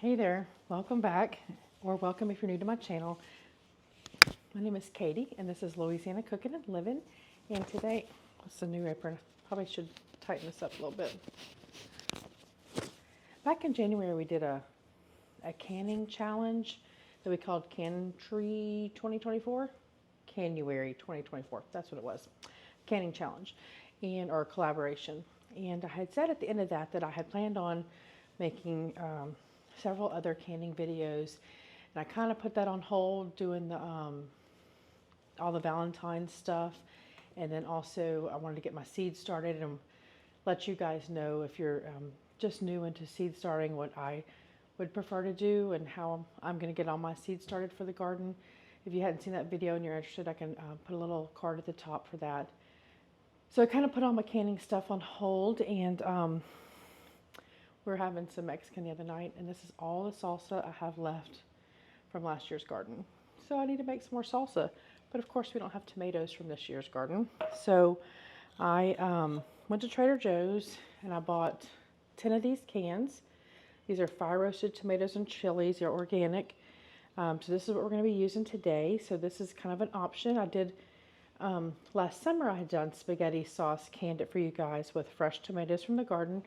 Hey there, welcome back, or welcome if you're new to my channel. My name is Katie, and this is Louisiana Cooking and Living. And today, what's the new apron? Probably should tighten this up a little bit. Back in January, we did a canning challenge that we called Cantry 2024. Canuary 2024, that's what it was. Canning challenge, or collaboration. And I had said at the end of that I had planned on making several other canning videos, and I kind of put that on hold doing the all the Valentine's stuff, and then also I wanted to get my seed started and let you guys know if you're just new into seed starting what I would prefer to do and how I'm going to get all my seeds started for the garden. If you hadn't seen that video and you're interested, I can put a little card at the top for that. So I kind of put all my canning stuff on hold, and we're having some Mexican the other night, and this is all the salsa I have left from last year's garden. So I need to make some more salsa, but of course we don't have tomatoes from this year's garden. So I went to Trader Joe's and I bought 10 of these cans. These are fire roasted tomatoes and chilies. They're organic. So this is what we're going to be using today. So this is kind of an option. I did last summer I had done spaghetti sauce, canned it for you guys with fresh tomatoes from the garden.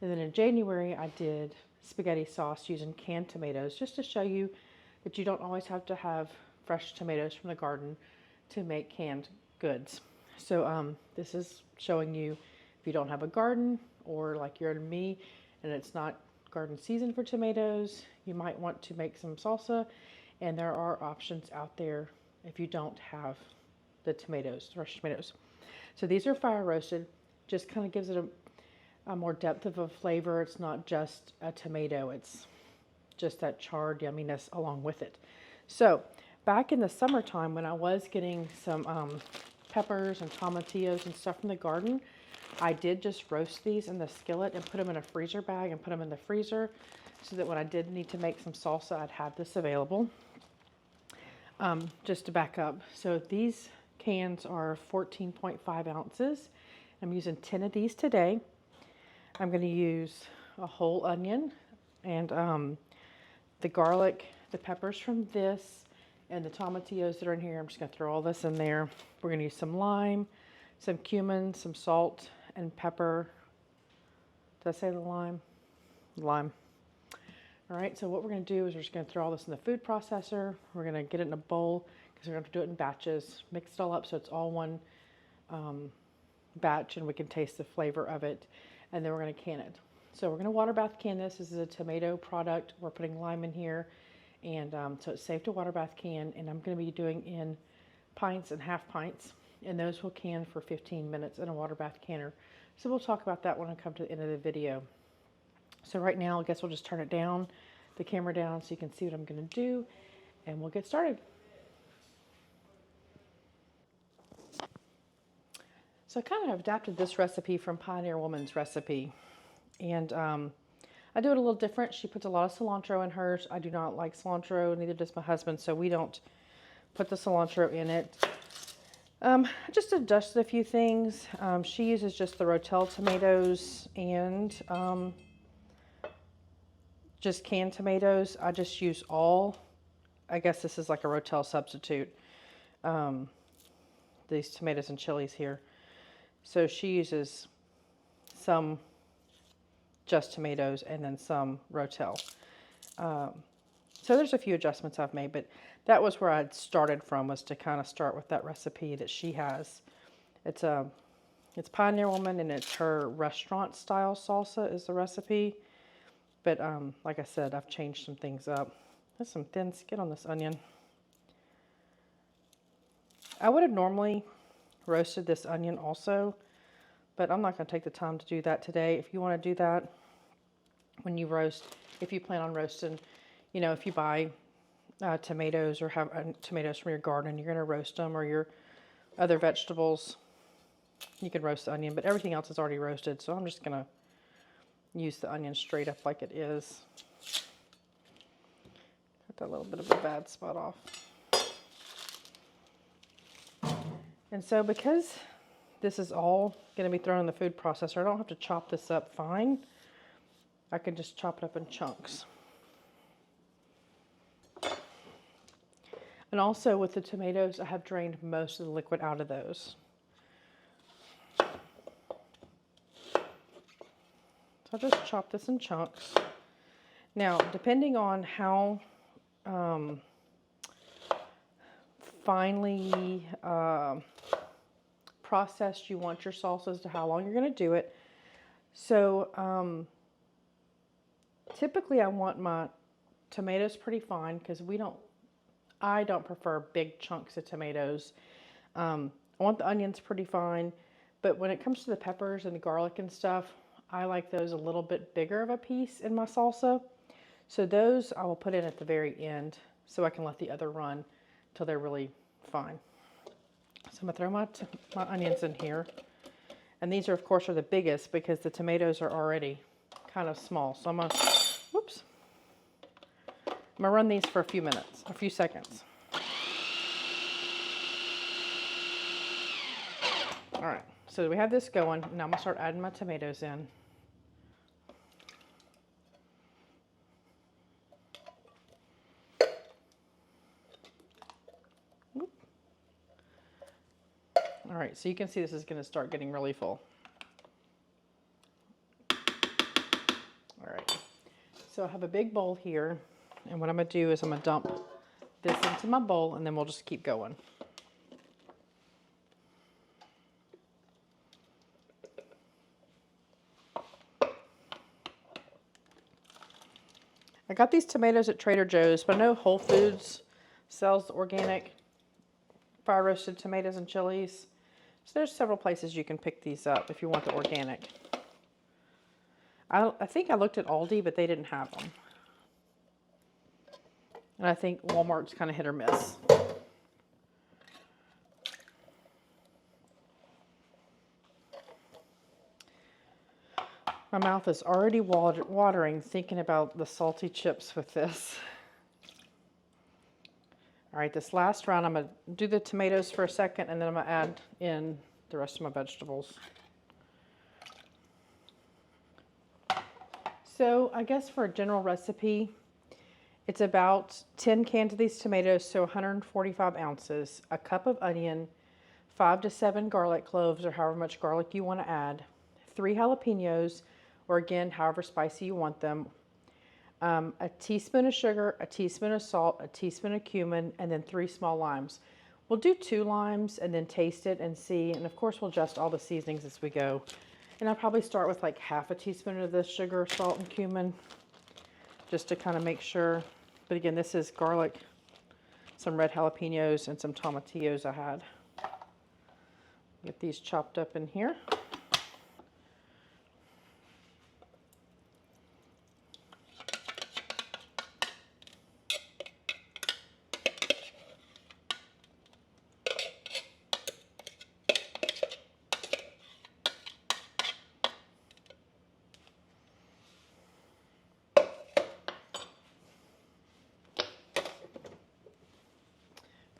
And then in January, I did spaghetti sauce using canned tomatoes, just to show you that you don't always have to have fresh tomatoes from the garden to make canned goods. So this is showing you if you don't have a garden, or like you're me and it's not garden season for tomatoes, you might want to make some salsa, and there are options out there if you don't have the tomatoes, fresh tomatoes. So these are fire roasted, just kind of gives it a more depth of a flavor. It's not just a tomato, it's just that charred yumminess along with it. So back in the summertime when I was getting some peppers and tomatillos and stuff from the garden, I did just roast these in the skillet and put them in a freezer bag and put them in the freezer so that when I did need to make some salsa, I'd have this available. Just to back up, so these cans are 14.5 ounces. I'm using 10 of these today. I'm going to use a whole onion and the garlic, the peppers from this, and the tomatillos that are in here. I'm just going to throw all this in there. We're going to use some lime, some cumin, some salt, and pepper. Did I say the lime? Lime. All right, so what we're going to do is we're just going to throw all this in the food processor. We're going to get it in a bowl because we're going to do it in batches. Mix it all up so it's all one batch and we can taste the flavor of it. And then we're going to can it. So we're going to water bath can this. This is a tomato product. We're putting lime in here, and so it's safe to water bath can. And I'm going to be doing in pints and half pints, and those will can for 15 minutes in a water bath canner. So we'll talk about that when I come to the end of the video. So right now, I guess we'll just turn it down, the camera down, so you can see what I'm going to do, and we'll get started. So I kind of adapted this recipe from Pioneer Woman's recipe, and I do it a little different. She puts a lot of cilantro in hers. I do not like cilantro, neither does my husband, so we don't put the cilantro in it. I just adjusted a few things. She uses just the Rotel tomatoes and just canned tomatoes. I just use all. I guess this is like a Rotel substitute. These tomatoes and chilies here. So she uses some just tomatoes and then some Rotel. So there's a few adjustments I've made, but that was where I'd started from, was to kind of start with that recipe that she has. It's Pioneer Woman, and it's her restaurant style salsa is the recipe. But like I said, I've changed some things up. There's some thin skin on this onion. I would have normally roasted this onion also, but I'm not going to take the time to do that today. If you want to do that when you roast, if you plan on roasting, you know, if you buy tomatoes or have tomatoes from your garden, you're going to roast them, or your other vegetables, you can roast the onion, but everything else is already roasted, so I'm just going to use the onion straight up like it is. Cut that little bit of a bad spot off. And so because this is all going to be thrown in the food processor, I don't have to chop this up fine. I can just chop it up in chunks. And also with the tomatoes, I have drained most of the liquid out of those. So I'll just chop this in chunks. Now, depending on how finely processed you want your salsa as to how long you're going to do it. So typically I want my tomatoes pretty fine because I don't prefer big chunks of tomatoes. I want the onions pretty fine, but when it comes to the peppers and the garlic and stuff, I like those a little bit bigger of a piece in my salsa. So those I will put in at the very end so I can let the other run till they're really fine. So I'm gonna throw my onions in here. And these are, of course, are the biggest because the tomatoes are already kind of small. So I'm gonna run these for a few seconds. All right, so we have this going. Now I'm gonna start adding my tomatoes in. All right, so you can see this is gonna start getting really full. All right, so I have a big bowl here, and what I'm gonna do is I'm gonna dump this into my bowl, and then we'll just keep going. I got these tomatoes at Trader Joe's, but I know Whole Foods sells organic fire roasted tomatoes and chilies. So there's several places you can pick these up if you want the organic. I think I looked at Aldi, but they didn't have them. And I think Walmart's kind of hit or miss. My mouth is already watering thinking about the salty chips with this. All right, this last round, I'm going to do the tomatoes for a second, and then I'm going to add in the rest of my vegetables. So I guess for a general recipe, it's about 10 cans of these tomatoes, so 145 ounces, a cup of onion, 5 to 7 garlic cloves, or however much garlic you want to add, 3 jalapenos, or again, however spicy you want them, a teaspoon of sugar, a teaspoon of salt, a teaspoon of cumin, and then 3 small limes. We'll do 2 limes and then taste it and see, and of course we'll adjust all the seasonings as we go. And I'll probably start with like half a teaspoon of the sugar, salt, and cumin, just to kind of make sure. But again, this is garlic, some red jalapenos, and some tomatillos I had. Get these chopped up in here.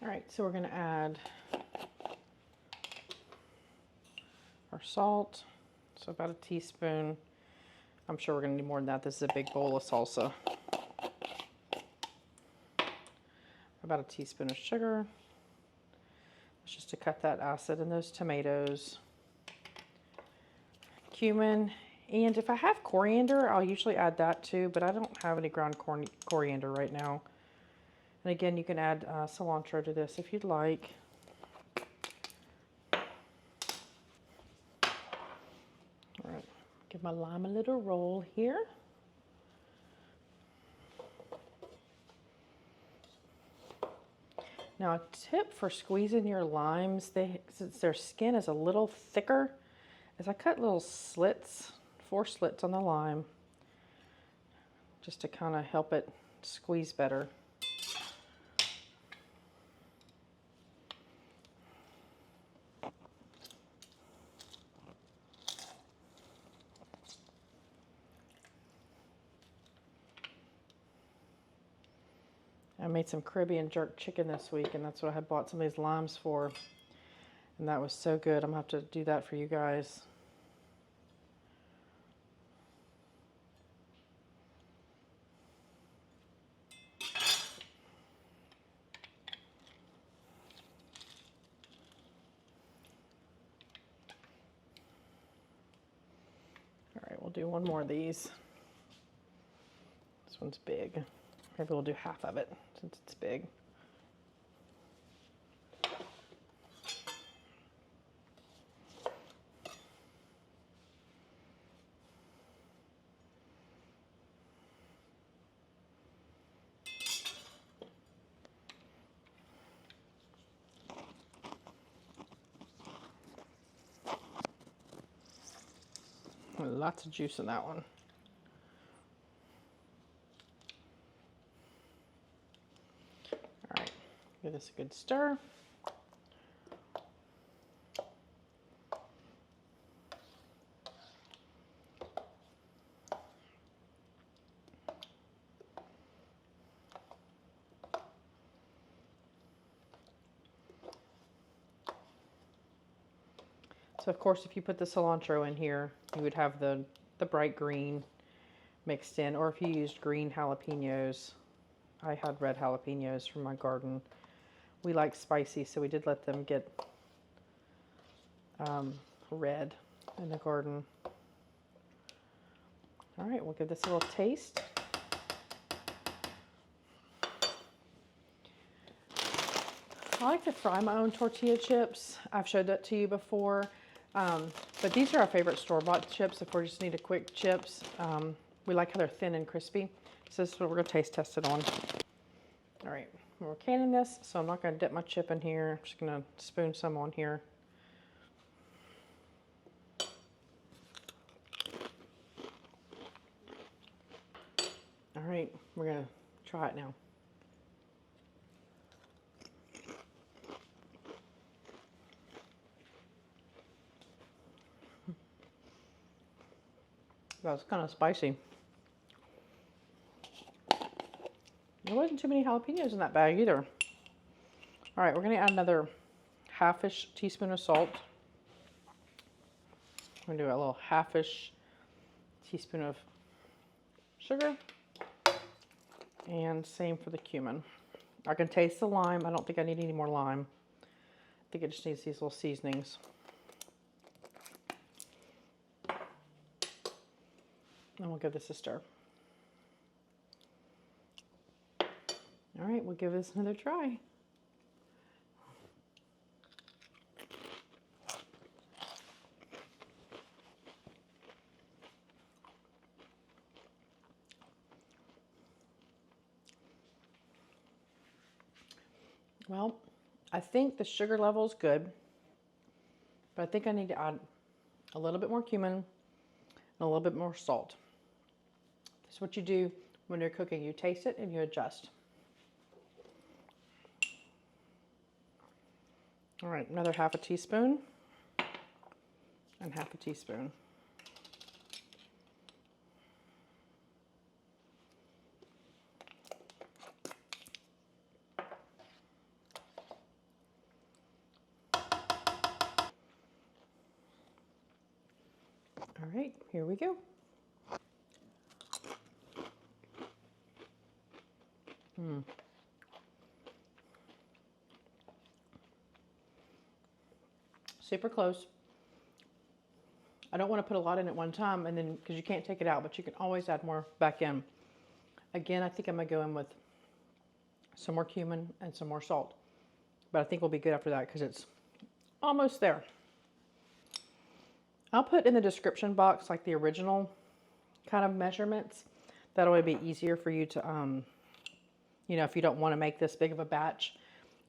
All right, so we're going to add our salt, so about a teaspoon. I'm sure we're going to need more than that. This is a big bowl of salsa. About a teaspoon of sugar. That's just to cut that acid in those tomatoes. Cumin, and if I have coriander, I'll usually add that too, but I don't have any ground coriander right now. And again, you can add cilantro to this if you'd like. All right, give my lime a little roll here. Now a tip for squeezing your limes, since their skin is a little thicker, is I cut little slits, 4 slits on the lime, just to kind of help it squeeze better. I made some Caribbean jerk chicken this week, and that's what I had bought some of these limes for. And that was so good. I'm going to have to do that for you guys. do one more of these. This one's big. Maybe we'll do half of it since it's big. Lots of juice in that one. All right, give this a good stir. So of course, if you put the cilantro in here, you would have the bright green mixed in, or if you used green jalapenos. I had red jalapenos from my garden. We like spicy, so we did let them get red in the garden. All right, we'll give this a little taste. I like to fry my own tortilla chips. I've showed that to you before. But these are our favorite store-bought chips if we just need a quick chips. We like how they're thin and crispy. So this is what we're going to taste test it on. All right, we're canning this, so I'm not going to dip my chip in here. I'm just going to spoon some on here. All right, we're going to try it now. That was kind of spicy. There wasn't too many jalapenos in that bag either. All right, we're going to add another half-ish teaspoon of salt. I'm going to do a little half-ish teaspoon of sugar. And same for the cumin. I can taste the lime. I don't think I need any more lime. I think it just needs these little seasonings. And we'll give this a stir. All right, we'll give this another try. Well, I think the sugar level is good, but I think I need to add a little bit more cumin and a little bit more salt. That's what you do when you're cooking. You taste it and you adjust. All right, another half a teaspoon and half a teaspoon. All right, here we go. Super close. I don't want to put a lot in at one time, and then because you can't take it out, but you can always add more back in. Again, I think I'm gonna go in with some more cumin and some more salt, but I think we'll be good after that because it's almost there. I'll put in the description box like the original kind of measurements. That'll be easier for you to, you know, if you don't want to make this big of a batch,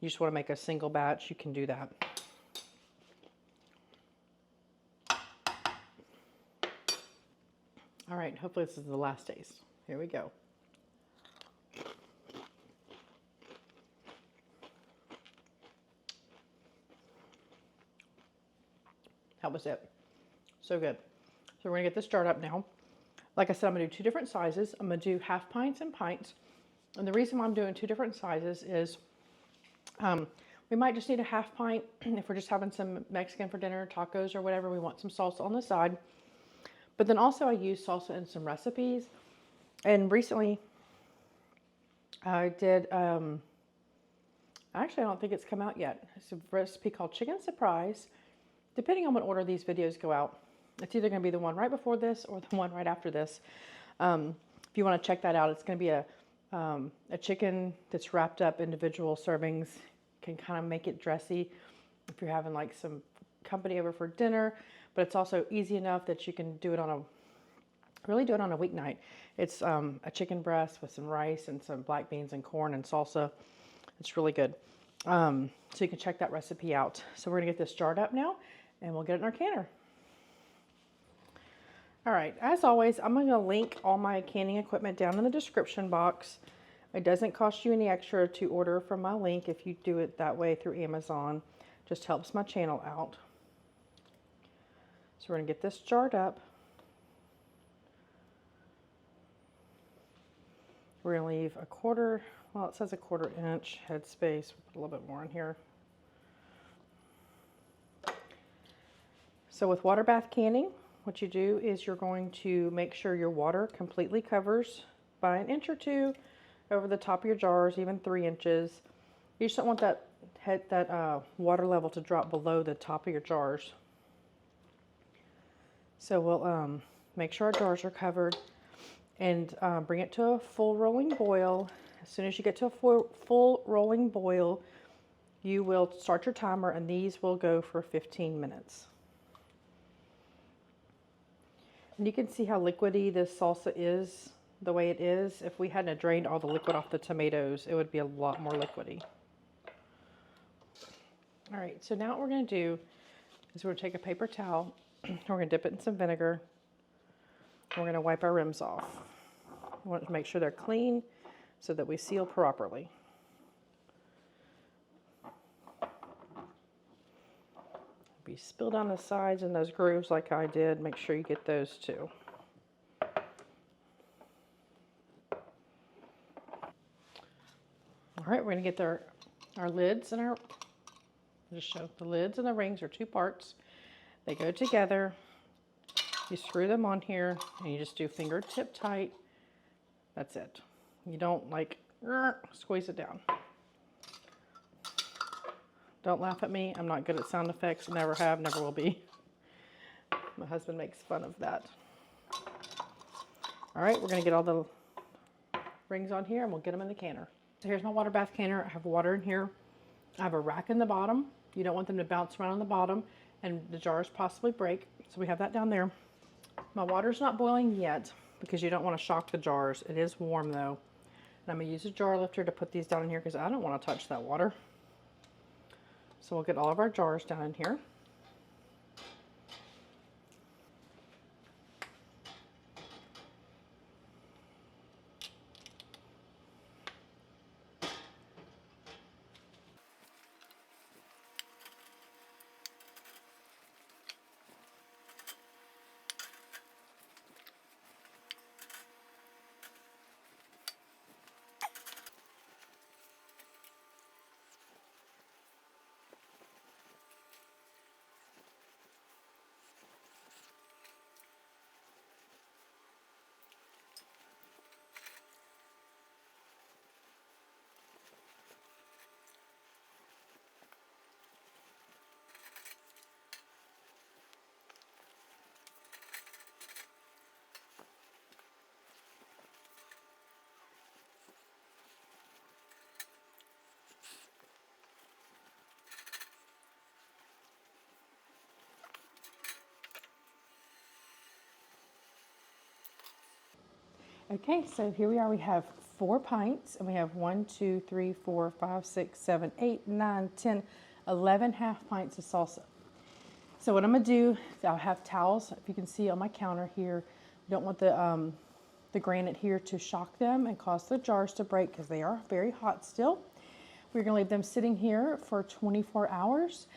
you just want to make a single batch, you can do that. All right, hopefully this is the last taste. Here we go. That was it. So good. So we're gonna get this jarred up now. Like I said, I'm gonna do two different sizes. I'm gonna do half pints and pints. And the reason why I'm doing two different sizes is we might just need a half pint if we're just having some Mexican for dinner, tacos or whatever. We want some salsa on the side. But then also I use salsa in some recipes. And recently I did, actually I don't think it's come out yet. It's a recipe called Chicken Surprise. Depending on what order these videos go out, It's either going to be the one right before this or the one right after this. If you want to check that out, it's going to be a chicken that's wrapped up individual servings. Can kind of make it dressy if you're having like some company over for dinner, but it's also easy enough that you can do it on a weeknight. It's a chicken breast with some rice and some black beans and corn and salsa. It's really good. So you can check that recipe out. So we're gonna get this jarred up now and we'll get it in our canner. All right, as always, I'm gonna link all my canning equipment down in the description box. It doesn't cost you any extra to order from my link if you do it that way through Amazon. Just helps my channel out. So we're gonna get this jarred up. We're gonna leave a quarter, well, it says a 1/4 inch head space. We'll put a little bit more in here. So with water bath canning, what you do is you're going to make sure your water completely covers by 1 inch or 2 over the top of your jars, even 3 inches. You just don't want that water level to drop below the top of your jars. So we'll make sure our jars are covered and bring it to a full rolling boil. As soon as you get to a full rolling boil, you will start your timer and these will go for 15 minutes. And you can see how liquidy this salsa is the way it is. If we hadn't drained all the liquid off the tomatoes, it would be a lot more liquidy. All right, so now what we're gonna do is we're gonna take a paper towel, we're gonna dip it in some vinegar, and we're gonna wipe our rims off. We want to make sure they're clean so that we seal properly. If you spill down the sides and those grooves like I did, make sure you get those too. All right, we're gonna get our lids and just show the lids and the rings are 2 parts. They go together. You screw them on here and you just do fingertip tight. That's it. You don't like squeeze it down. Don't laugh at me. I'm not good at sound effects. Never have, never will be. My husband makes fun of that. All right, we're gonna get all the rings on here and we'll get them in the canner. So here's my water bath canner. I have water in here. I have a rack in the bottom. You don't want them to bounce around on the bottom and the jars possibly break. So we have that down there. My water's not boiling yet because you don't want to shock the jars. It is warm though. And I'm gonna use a jar lifter to put these down in here because I don't want to touch that water. So we'll get all of our jars down in here. Okay, so here we are. We have 4 pints, and we have 1, 2, 3, 4, 5, 6, 7, 8, 9, 10, 11 half pints of salsa. So what I'm gonna do is I'll have towels, if you can see on my counter here. We don't want the granite here to shock them and cause the jars to break because they are very hot still. We're gonna leave them sitting here for 24 hours,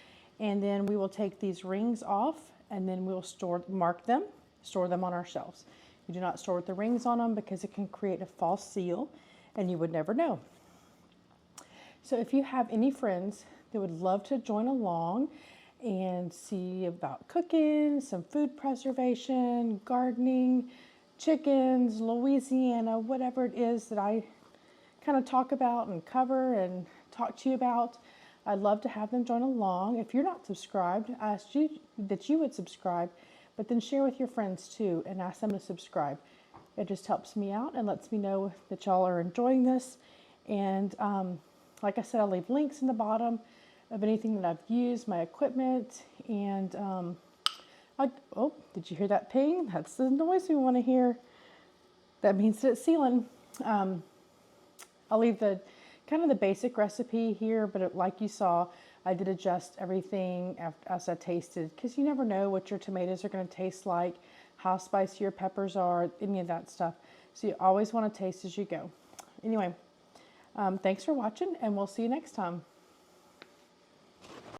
and then we will take these rings off, and then we'll mark them, store them on our shelves. You do not store with the rings on them because it can create a false seal and you would never know. So if you have any friends that would love to join along and see about cooking, some food preservation, gardening, chickens, Louisiana, whatever it is that I kind of talk about and cover and talk to you about, I'd love to have them join along. If you're not subscribed, I ask you that you would subscribe but then share with your friends too and ask them to subscribe. It just helps me out and lets me know that y'all are enjoying this. And like I said, I'll leave links in the bottom of anything that I've used, my equipment, and oh, did you hear that ping? That's the noise we want to hear. That means that it's sealing. I'll leave the kind of the basic recipe here, but like you saw, I did adjust everything as I tasted, because you never know what your tomatoes are going to taste like, how spicy your peppers are, any of that stuff. So you always want to taste as you go. Anyway, thanks for watching, and we'll see you next time.